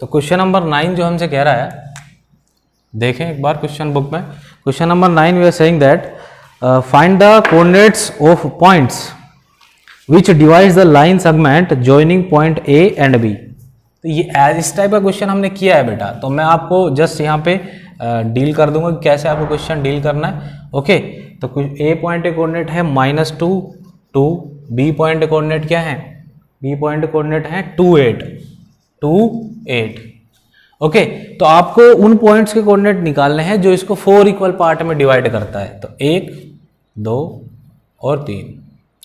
तो question number 9 जो हमसे कह रहा है, देखें एक बार क्वेश्चन बुक में। Question number 9 we are saying that find the coordinates of points which divides the line segment joining point a and b. तो ये इस टाइप का क्वेश्चन हमने किया है बेटा, तो मैं आपको जस्ट यहाँ पे डील कर दूंगा कि कैसे आपको क्वेश्चन डील करना है। ओके, तो ए पॉइंट के कोऑर्डिनेट है -2 2, बी पॉइंट के कोऑर्डिनेट क्या है, बी पॉइंट के कोऑर्डिनेट है 2 8 2 8। ओके, तो आपको उन पॉइंट्स के कोऑर्डिनेट निकालने हैं जो इसको 4 इक्वल पार्ट में डिवाइड करता है। तो 1 2 और 3।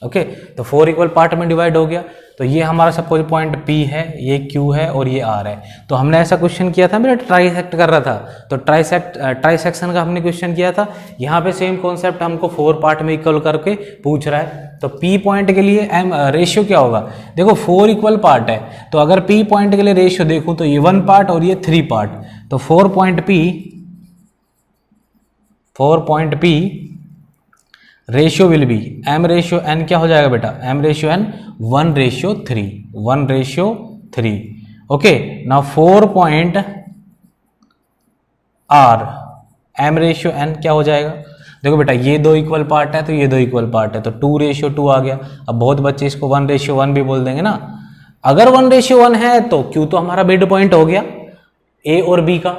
ओके, तो 4 इक्वल पार्ट में डिवाइड हो गया। तो ये हमारा सपोज पॉइंट P है, ये Q है और ये R है। तो हमने ऐसा क्वेश्चन किया था, मेरा ट्राइसेक्ट कर रहा था, तो ट्राइसेक्शन का हमने क्वेश्चन किया था। यहाँ पे सेम कॉन्सेप्ट हमको 4 पार्ट में इक्वल करके पूछ रहा है। तो P पॉइंट के लिए रेशियो क्या होगा, देखो 4 इक्वल पार्ट है, तो अगर P पॉइंट के लिए रेशियो देखूँ तो ये 1 पार्ट और ये 3 पार्ट। तो 4 point P ratio will be m ratio n क्या हो जाएगा बेटा, m ratio n 1:3। Okay, now 4 point R m ratio n क्या हो जाएगा। देखो बेटा ये 2 इक्वल पार्ट है, तो ये 2 इक्वल पार्ट है, तो 2:2 आ गया। अब बहुत बच्चे इसको 1:1 भी बोल देंगे ना। अगर 1:1 है तो Q तो हमारा मिड पॉइंट हो गया A और B का।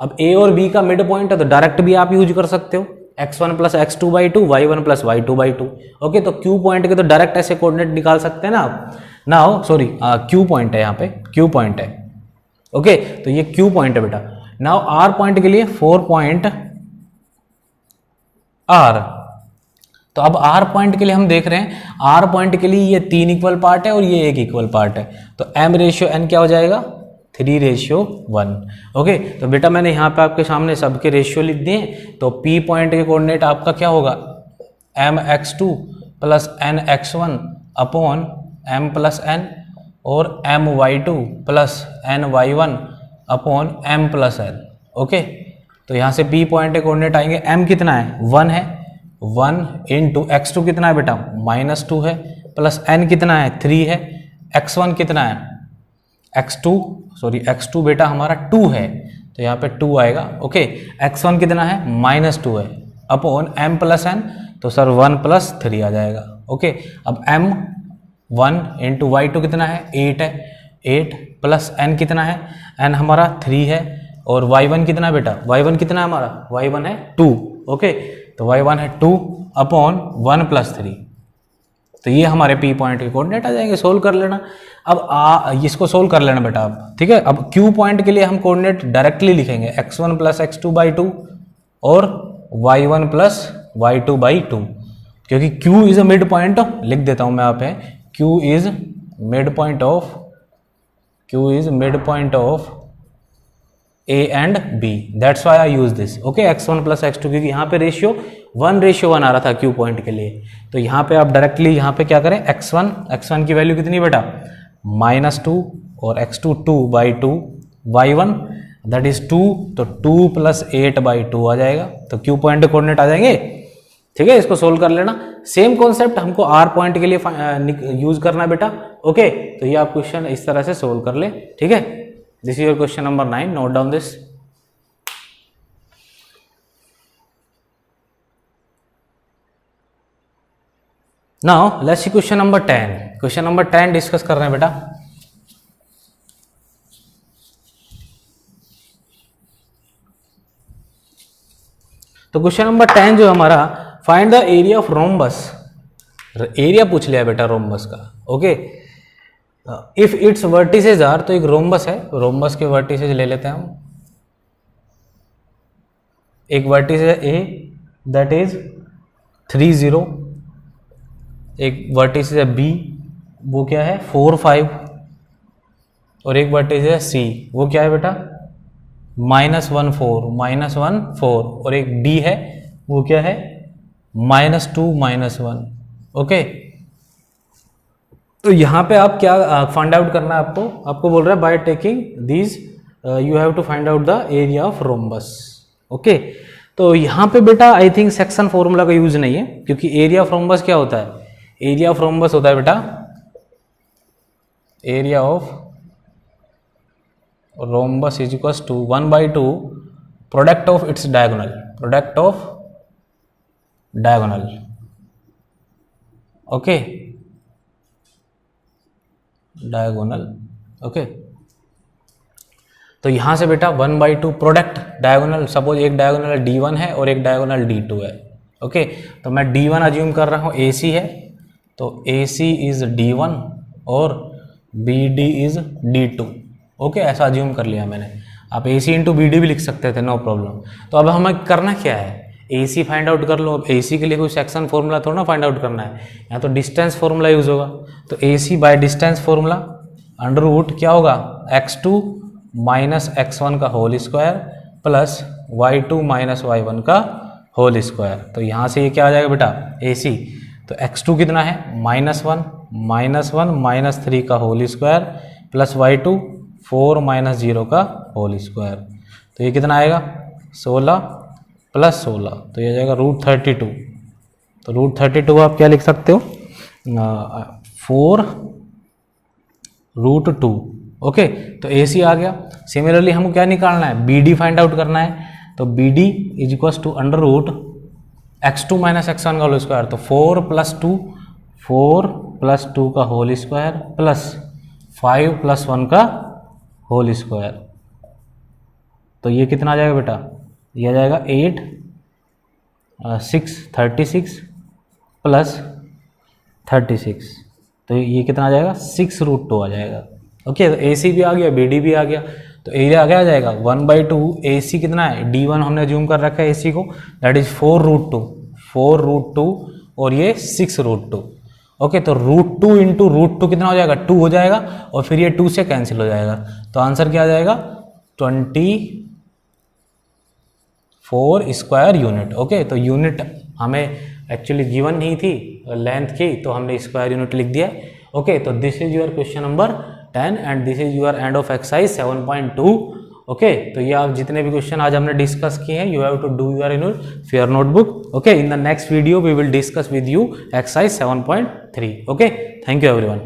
अब A और B का मिड पॉइंट है तो डायरेक्ट भी आप यूज कर सकते हो, x1 + x2/2 y1 + y2/2। Okay, तो Q पॉइंट के तो डायरेक्ट ऐसे कोऑर्डिनेट निकाल सकते हैं ना आप। नाउ सॉरी Q पॉइंट है, यहाँ पे Q पॉइंट है। ओके, तो ये Q पॉइंट है बेटा। नाउ R पॉइंट के लिए 4 पॉइंट R। तो अब R पॉइंट के लिए हम देख रहे हैं, R पॉइंट के लिए ये 3 इक्वल पार्ट है और ये 1 इक्वल पार्ट है। तो m रेशियो n क्या हो जाएगा, 3:1। ओके, तो बेटा मैंने यहाँ पे आपके सामने सबके रेशियो लिख दिए। तो P पॉइंट के कोऑर्डिनेट आपका क्या होगा, mx2 + nx1 upon m + n और my2 + ny1 upon m + n। Okay, तो यहाँ से P पॉइंट के कोऑर्डिनेट आएंगे, m कितना है 1 है, 1 × x2 कितना है बेटा -2 है, प्लस n कितना है 3 है, x1 कितना है x2 बेटा हमारा 2 है, तो यहाँ पे 2 आएगा। ओके, x1 कितना है -2 है, अपॉन m + n, तो सर 1 + 3 आ जाएगा। ओके, अब m1 × y2 कितना है 8 है, 8 प्लस n कितना है, n हमारा 3 है, और y1 कितना है बेटा, y1 कितना है हमारा, y1 है 2। ओके, तो y1 है 2 अपॉन 1 + 3। तो ये हमारे P पॉइंट के कोऑर्डिनेट आ जाएंगे। सोल्व कर लेना। अब इसको सोल्व कर लेना बेटा आप, ठीक है। अब Q पॉइंट के लिए हम कोऑर्डिनेट डायरेक्टली लिखेंगे, x1 + x2/2 और y1 + y2/2, क्योंकि Q is a mid point. लिख देता हूं मैं यहाँ पे, Q is mid point of A and B, that's why I use this. Okay, x1 + x2, क्योंकि यहाँ पे रेशियो 1:1 आ रहा था Q पॉइंट के लिए। तो यहाँ पे आप डायरेक्टली यहाँ पे क्या करें, x1 की वैल्यू कितनी बेटा -2 और x2 2/2, y1 दैट इज 2, तो 2 + 8/2 आ जाएगा। तो Q पॉइंट के कोऑर्डिनेट आ जाएंगे। ठीक है, इसको सोल्व कर लेना। सेम कॉन्सेप्ट हमको R पॉइंट के लिए यूज करना है बेटा। ओके, तो ये आप क्वेश्चन इस तरह से सोल्व कर ले। ठीक है, this is your question number 9, note down this. Now let's see question number 10। Question number 10 discuss कर रहे हैं बेटा। तो क्वेश्चन नंबर 10 जो हमारा, find the area of rhombus. Area पूछ लिया बेटा रोम्बस का। Okay, if it's vertices are, तो एक रोम्बस है, रोम्बस के वर्टिसेज ले लेते हैं हम। एक वर्टिस है A, दैट इज 3 0। एक वर्टिस है B, वो क्या है 4 5, और एक वर्टिस है C, वो क्या है बेटा -1 4, और एक D है, वो क्या है -2 -1। ओके, तो यहाँ पे आप क्या फाइंड आउट करना है आपको बोल रहा है by taking these you have to find out the area of rhombus. Okay, तो यहाँ पे बेटा आई थिंक सेक्शन फॉर्मूला का यूज नहीं है, क्योंकि एरिया ऑफ रोम्बस क्या होता है, एरिया ऑफ रोम्बस होता है बेटा area of rhombus is equals to 1/2 product of its diagonal, product of diagonal. Okay, diagonal. Okay, तो यहां से बेटा 1/2 प्रोडक्ट डायगोनल, सपोज एक डायगोनल D1 है और एक डायगोनल D2 है. ओके, तो मैं D1 अज्यूम कर रहा हूं AC है, तो AC इज D1 और BD इज D2. ओके, ऐसा अज्यूम कर लिया मैंने. आप AC इंटू BD भी लिख सकते थे, नो प्रॉब्लम. तो अब हमें करना क्या है, AC फाइंड आउट कर लो. अब AC के लिए कोई सेक्शन फॉर्मूला थोड़ा ना फाइंड आउट करना है, यहाँ तो डिस्टेंस फॉर्मूला यूज होगा. तो AC by distance formula under root क्या होगा, x2 माइनस x1 का whole square plus y2 minus y1 का होल स्क्वायर. तो यहाँ से ये क्या आ जाएगा बेटा AC. तो x2 कितना है, -1 माइनस 3 का whole square plus y2 4 minus 0 का होल स्क्वायर. तो ये कितना आएगा 16 प्लस 16, तो ये जाएगा √32. तो √32 आप क्या लिख सकते हो, 4√2. ओके, तो AC आ गया. सिमिलरली हमको क्या निकालना है, BD फाइंड आउट करना है. तो BD is equals to under root x2 minus x1 का होल स्क्वायर. तो 4 प्लस 2 का होल स्क्वायर प्लस 5 प्लस 1 का होल स्क्वायर. तो ये कितना आ जाएगा बेटा, ये आ जाएगा 36 प्लस 36. तो ये कितना आ जाएगा 6√2 आ जाएगा. ओके, तो AC भी आ गया, BD भी आ गया. तो एरिया क्या आ जाएगा 1/2. AC कितना है, D1 हमने जूम कर रखा है AC को, दैट इज 4√2 और ये 6√2. ओके, तो √2 इंटू √2 कितना हो जाएगा, 2 हो जाएगा और फिर ये 2 से कैंसिल हो जाएगा. तो आंसर क्या आ जाएगा 24 स्क्वायर यूनिट. ओके, तो यूनिट हमें एक्चुअली गिवन नहीं थी लेंथ की, तो हमने स्क्वायर यूनिट लिख दिया. ओके, तो this is your question number 10 and this is your end of exercise 7.2. Okay, तो ये आप जितने भी क्वेश्चन आज हमने डिस्कस किए हैं, you have to do your in your notebook. Okay, in the next video we will discuss with you exercise 7.3. Okay, thank you everyone.